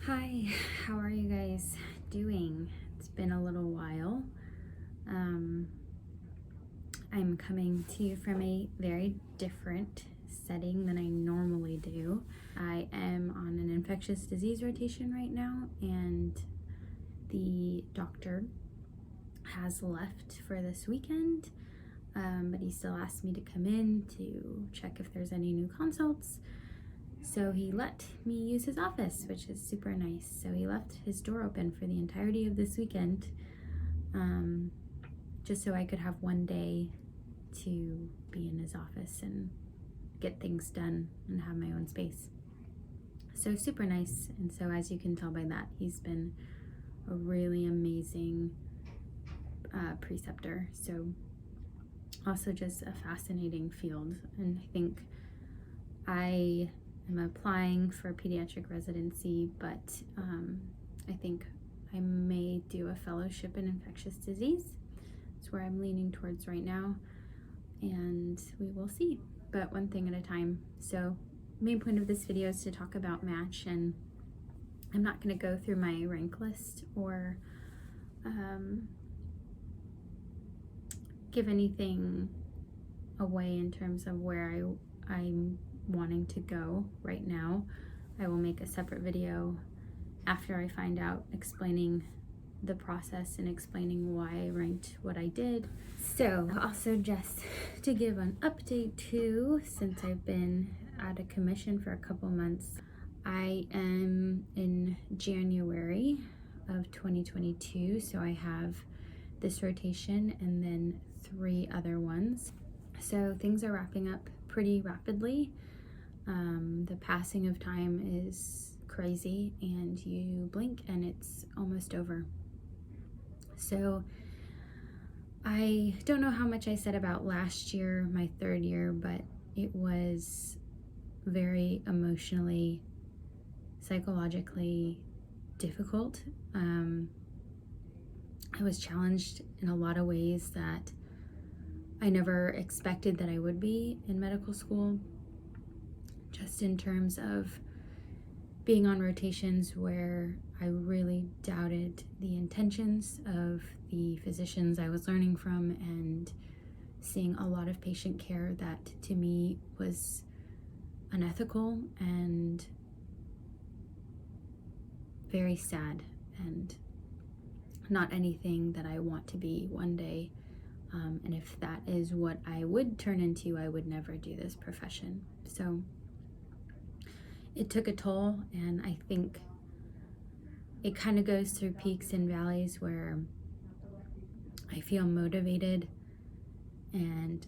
Hi, how are you guys doing? It's been a little while. I'm coming to you from a very different setting than I normally do. I am on an infectious disease rotation right now, and the doctor has left for this weekend, but he still asked me to come in to check if there's any new consults. So he let me use his office, which is super nice. So he left his door open for the entirety of this weekend, just so I could have one day to be in his office and get things done and have my own space. So super nice. And so as you can tell by that, he's been a really amazing preceptor. So also just a fascinating field. And I think I'm applying for pediatric residency, but I think I may do a fellowship in infectious disease. It's where I'm leaning towards right now, and we will see, but one thing at a time. So main point of this video is to talk about match, and I'm not going to go through my rank list or give anything away in terms of where I'm wanting to go right now. I will make a separate video after I find out, explaining the process and explaining why I ranked what I did. So also just to give an update too, since I've been out of commission for a couple months, I am in January of 2022, so I have this rotation and then 3 other ones. So things are wrapping up pretty rapidly. The passing of time is crazy, and you blink and it's almost over. So I don't know how much I said about last year, my 3rd year, but it was very emotionally, psychologically difficult. I was challenged in a lot of ways that I never expected that I would be in medical school, just in terms of being on rotations where I really doubted the intentions of the physicians I was learning from, and seeing a lot of patient care that to me was unethical and very sad, and not anything that I want to be one day. And if that is what I would turn into, I would never do this profession. So it took a toll, and I think it kind of goes through peaks and valleys where I feel motivated and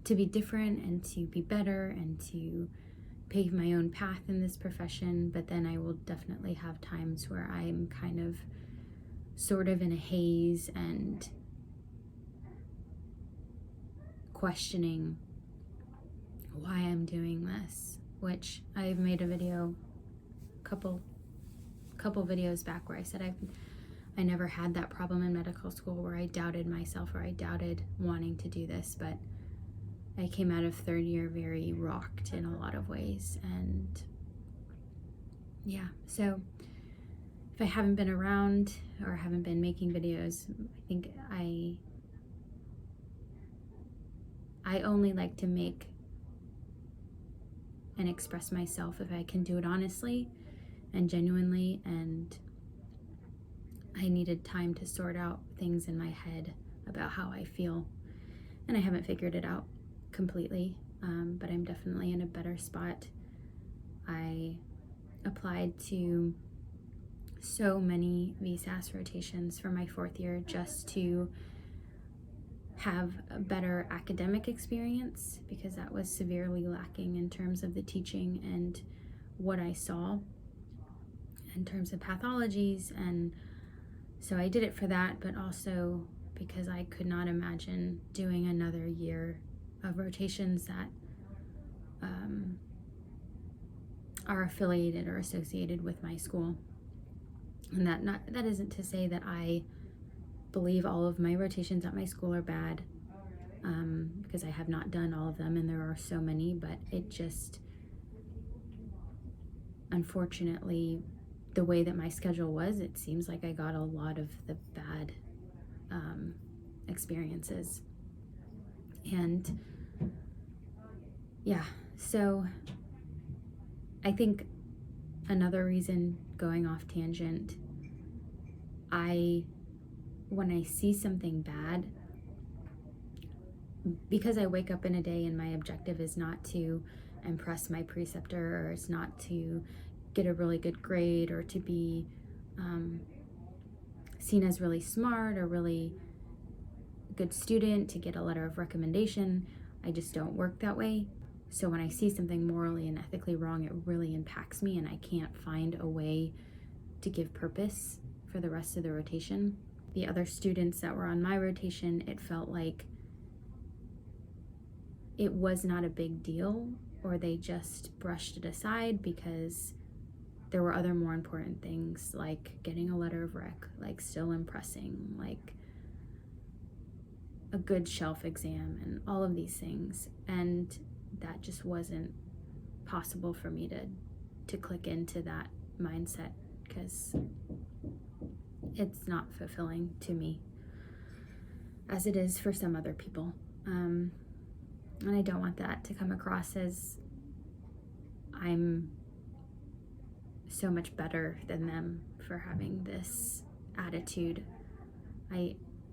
to be different and to be better and to pave my own path in this profession. But then I will definitely have times where I'm kind of sort of in a haze and questioning why I'm doing this, which I've made a video, couple videos back, where I said I never had that problem in medical school where I doubted myself or I doubted wanting to do this, but I came out of 3rd year very rocked in a lot of ways. And yeah, so if I haven't been around or haven't been making videos, I think I only like to make and express myself if I can do it honestly and genuinely, and I needed time to sort out things in my head about how I feel, and I haven't figured it out completely, but I'm definitely in a better spot. I applied to so many VSAS rotations for my 4th year just to have a better academic experience, because that was severely lacking in terms of the teaching and what I saw in terms of pathologies. And so I did it for that, but also because I could not imagine doing another year of rotations that are affiliated or associated with my school. And that isn't to say that I believe all of my rotations at my school are bad, because I have not done all of them and there are so many, but unfortunately, the way that my schedule was, it seems like I got a lot of the bad experiences. And yeah, so I think another reason, going off tangent, when I see something bad, because I wake up in a day and my objective is not to impress my preceptor, or it's not to get a really good grade, or to be seen as really smart or really good student, to get a letter of recommendation. I just don't work that way. So when I see something morally and ethically wrong, it really impacts me, and I can't find a way to give purpose for the rest of the rotation. The other students that were on my rotation, it felt like it was not a big deal, or they just brushed it aside because there were other more important things, like getting a letter of rec, like still impressing, like a good shelf exam, and all of these things. And that just wasn't possible for me to click into that mindset, because it's not fulfilling to me as it is for some other people. And I don't want that to come across as I'm so much better than them for having this attitude.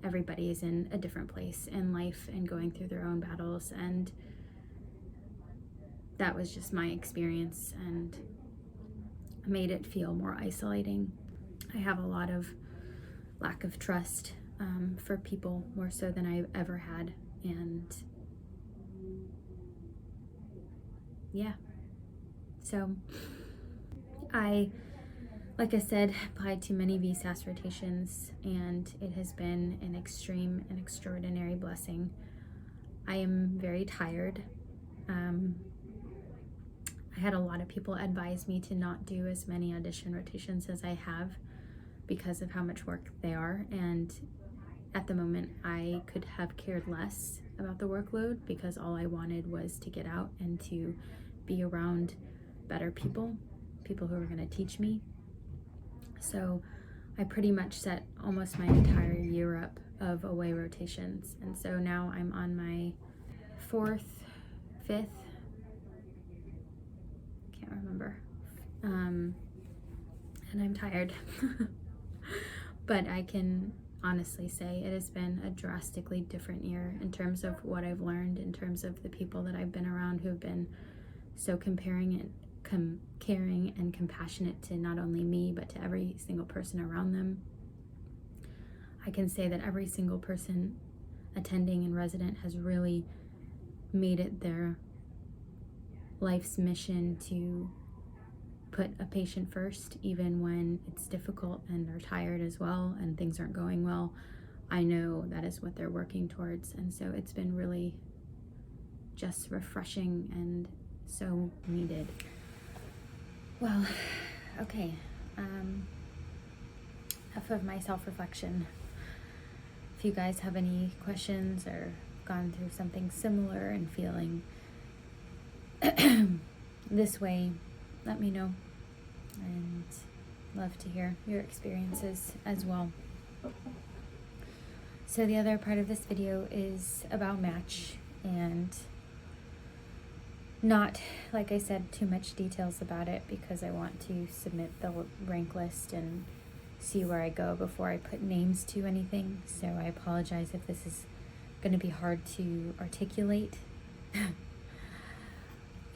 Everybody is in a different place in life and going through their own battles, and that was just my experience, and made it feel more isolating. I have a lot of lack of trust for people, more so than I've ever had, and yeah. So like I said, applied to many VSAS rotations, and it has been an extreme and extraordinary blessing. I am very tired. I had a lot of people advise me to not do as many audition rotations as I have because of how much work they are, and at the moment I could have cared less about the workload, because all I wanted was to get out and to be around better people who are going to teach me. So I pretty much set almost my entire year up of away rotations, and so now I'm on my 4th, 5th, can't remember, and I'm tired. But I can honestly say it has been a drastically different year in terms of what I've learned, in terms of the people that I've been around who have been so caring and compassionate to not only me, but to every single person around them. I can say that every single person attending and resident has really made it their life's mission to put a patient first, even when it's difficult and they're tired as well and things aren't going well. I know that is what they're working towards, and so it's been really just refreshing and so needed. Well, okay, enough of my self-reflection. If you guys have any questions or gone through something similar and feeling this way, let me know, and love to hear your experiences as well. So the other part of this video is about match, and not, like I said, too much details about it, because I want to submit the rank list and see where I go before I put names to anything. So I apologize if this is going to be hard to articulate. I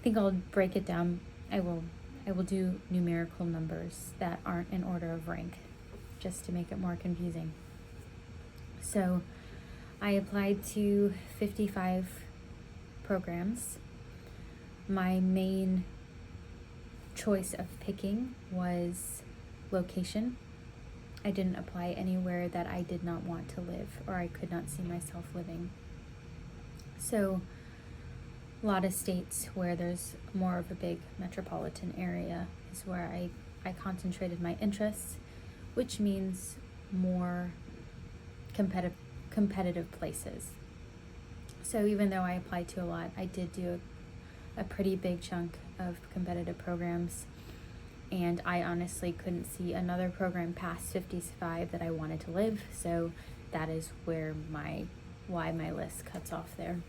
think I'll break it down. I will do numerical numbers that aren't in order of rank, just to make it more confusing. So I applied to 55 programs. My main choice of picking was location. I didn't apply anywhere that I did not want to live or I could not see myself living. So a lot of states where there's more of a big metropolitan area is where I concentrated my interests, which means more competitive places. So even though I applied to a lot, I did do a pretty big chunk of competitive programs, And I honestly couldn't see another program past 55 that I wanted to live, so that is why my list cuts off there.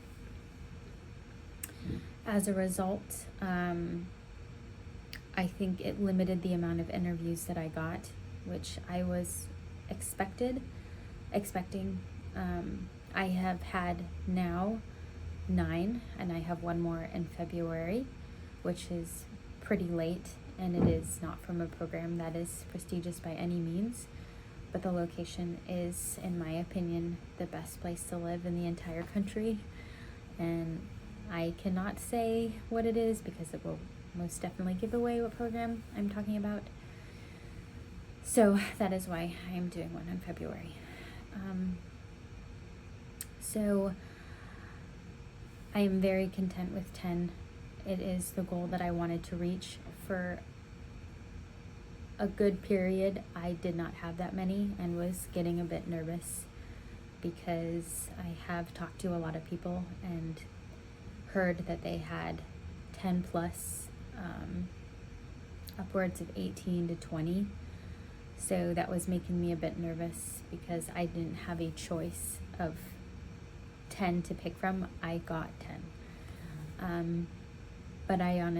As a result, I think it limited the amount of interviews that I got, which I was expecting. I have had now 9, and I have one more in February, which is pretty late, and it is not from a program that is prestigious by any means, but the location is, in my opinion, the best place to live in the entire country, and I cannot say what it is because it will most definitely give away what program I'm talking about. So that is why I am doing one in February. So I am very content with 10. It is the goal that I wanted to reach. For a good period, I did not have that many and was getting a bit nervous because I have talked to a lot of people and heard that they had 10 plus, upwards of 18 to 20. So that was making me a bit nervous because I didn't have a choice of 10 to pick from. I got 10. But I'm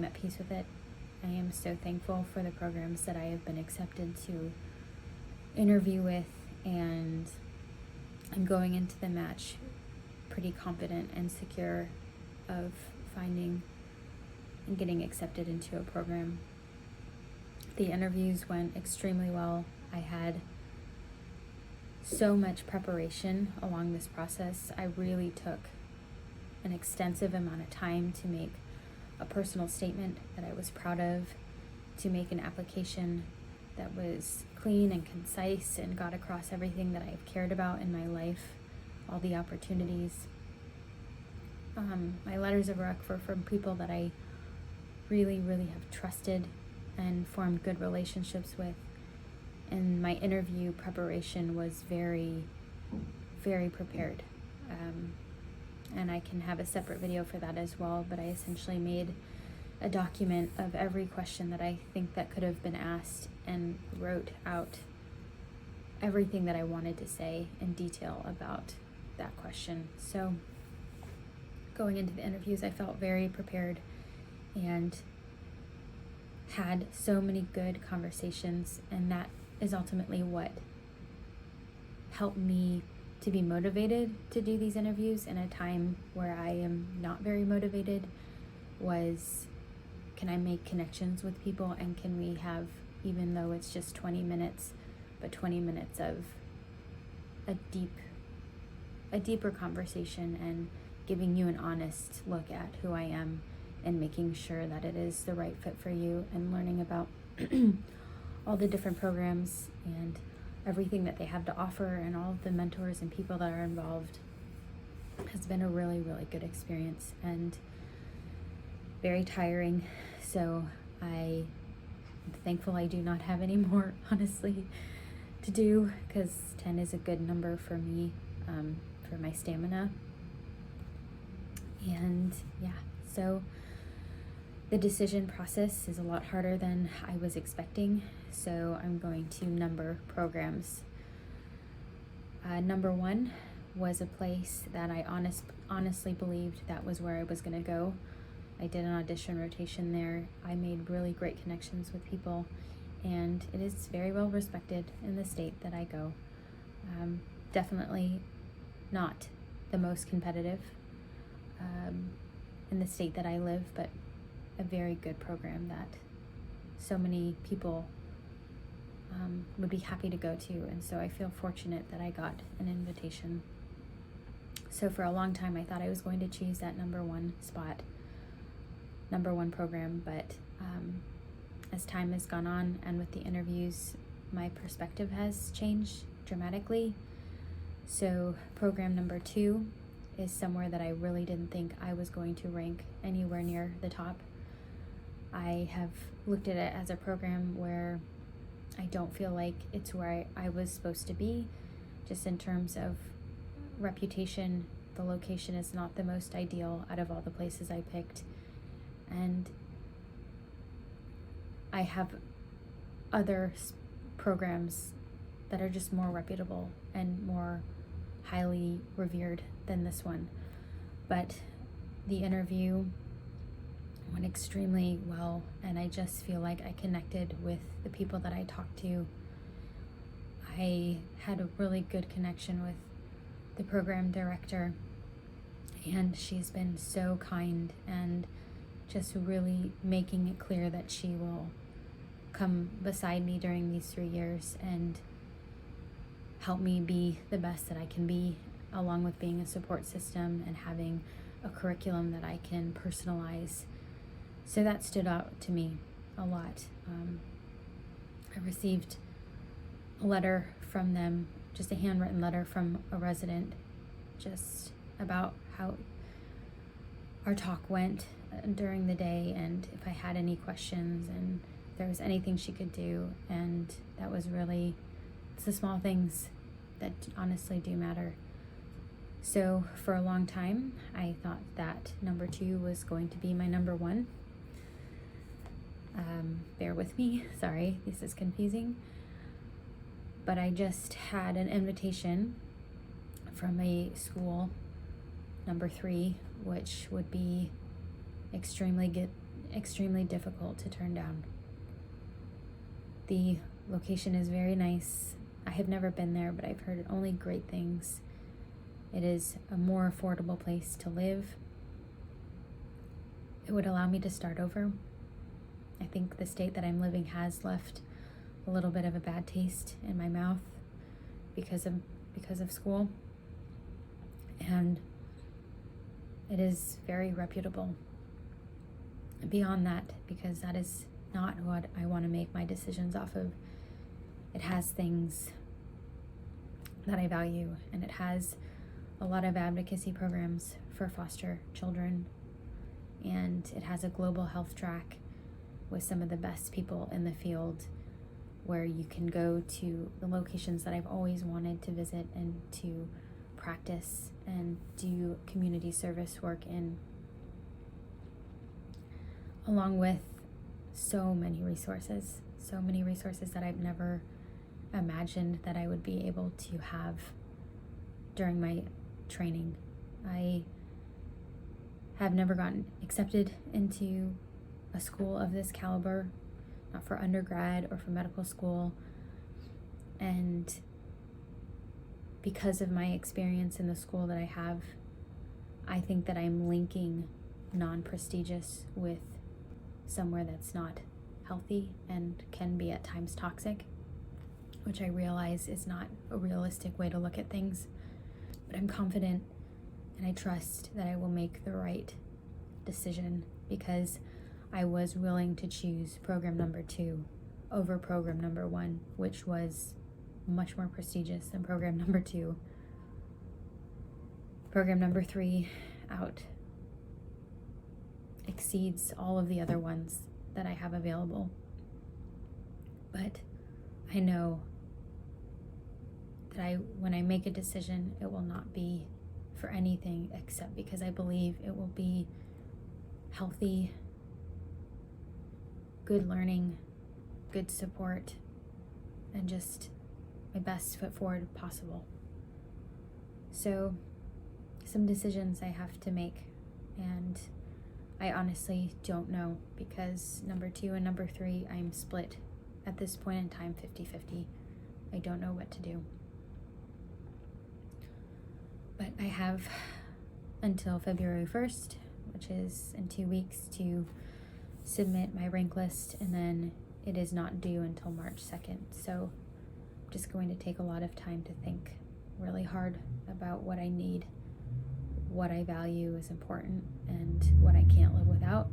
at peace with it. I am so thankful for the programs that I have been accepted to interview with, and I'm going into the match pretty confident and secure of finding and getting accepted into a program. The interviews went extremely well. I had so much preparation along this process. I really took an extensive amount of time to make a personal statement that I was proud of, to make an application that was clean and concise and got across everything that I've cared about in my life, all the opportunities. My letters of rec were from people that I really, really have trusted and formed good relationships with. And my interview preparation was very, very prepared. And I can have a separate video for that as well, but I essentially made a document of every question that I think that could have been asked and wrote out everything that I wanted to say in detail about that question. So going into the interviews, I felt very prepared and had so many good conversations, and that is ultimately what helped me to be motivated to do these interviews in a time where I am not very motivated. Was, can I make connections with people, and can we have, even though it's just 20 minutes, but 20 minutes of a deeper conversation and giving you an honest look at who I am and making sure that it is the right fit for you, and learning about all the different programs and everything that they have to offer and all of the mentors and people that are involved has been a really, really good experience and very tiring. So I'm thankful I do not have any more, honestly, to do, because 10 is a good number for me, for my stamina. And yeah, so the decision process is a lot harder than I was expecting, so I'm going to number programs. Number 1 was a place that I honestly believed that was where I was going to go. I did an audition rotation there. I made really great connections with people, and it is very well respected in the state that I go. Definitely not the most competitive in the state that I live, but a very good program that so many people would be happy to go to, and so I feel fortunate that I got an invitation. So for a long time I thought I was going to choose that number 1 spot, number 1 program, but as time has gone on and with the interviews, my perspective has changed dramatically. So program number 2 is somewhere that I really didn't think I was going to rank anywhere near the top. I have looked at it as a program where I don't feel like it's where I was supposed to be, just in terms of reputation. The location is not the most ideal out of all the places I picked, and I have other programs that are just more reputable and more highly revered than this one. But the interview went extremely well, and I just feel like I connected with the people that I talked to. I had a really good connection with the program director, and she's been so kind and just really making it clear that she will come beside me during these 3 years and help me be the best that I can be, along with being a support system and having a curriculum that I can personalize. So that stood out to me a lot. I received a letter from them, just a handwritten letter from a resident, just about how our talk went during the day, and if I had any questions, and if there was anything she could do. And that was really, it's the small things that honestly do matter. So for a long time, I thought that number 2 was going to be my number 1. Bear with me, sorry, this is confusing. But I just had an invitation from a school, number 3, which would be extremely difficult to turn down. The location is very nice. I have never been there, but I've heard only great things. It is a more affordable place to live. It would allow me to start over. I think the state that I'm living has left a little bit of a bad taste in my mouth because of school. And it is very reputable. Beyond that, because that is not what I want to make my decisions off of. It has things that I value, and it has a lot of advocacy programs for foster children, and it has a global health track with some of the best people in the field, where you can go to the locations that I've always wanted to visit and to practice and do community service work in, along with so many resources that I've never imagined that I would be able to have during my training. I have never gotten accepted into a school of this caliber, not for undergrad or for medical school. And because of my experience in the school that I have, I think that I'm linking non-prestigious with somewhere that's not healthy and can be at times toxic, which I realize is not a realistic way to look at things. But I'm confident and I trust that I will make the right decision, because I was willing to choose program number 2 over program number 1, which was much more prestigious than program number 2. Program number 3 exceeds all of the other ones that I have available. But I know that when I make a decision, it will not be for anything except because I believe it will be healthy, good learning, good support, and just my best foot forward possible. So some decisions I have to make, and I honestly don't know, because number 2 and number 3, I'm split at this point in time 50-50. I don't know what to do. But I have until February 1st, which is in 2 weeks, to submit my rank list, and then it is not due until March 2nd. So I'm just going to take a lot of time to think really hard about what I need, what I value is important, and what I can't live without,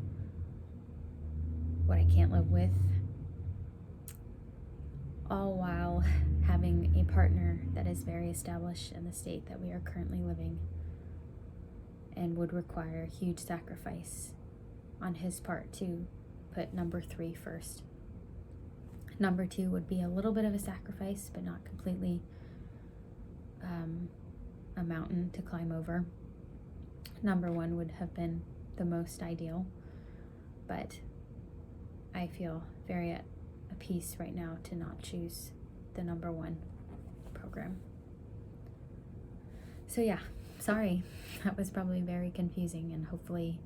what I can't live with, all while having a partner that is very established in the state that we are currently living, and would require a huge sacrifice on his part to put number 3 first. Number 2 would be a little bit of a sacrifice, but not completely a mountain to climb over. Number 1 would have been the most ideal, but I feel very at peace right now to not choose the number one program. So yeah, sorry, that was probably very confusing and hopefully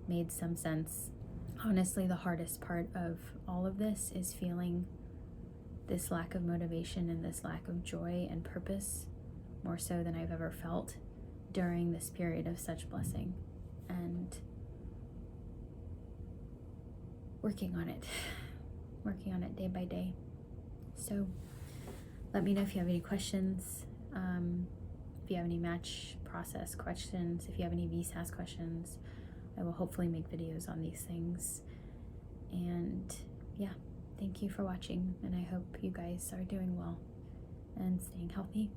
made some sense. Honestly, the hardest part of all of this is feeling this lack of motivation and this lack of joy and purpose, more so than I've ever felt during this period of such blessing, and working on it day by day. So let me know if you have any questions, if you have any match process questions, if you have any VSAS questions. I will hopefully make videos on these things. And yeah, thank you for watching, and I hope you guys are doing well and staying healthy.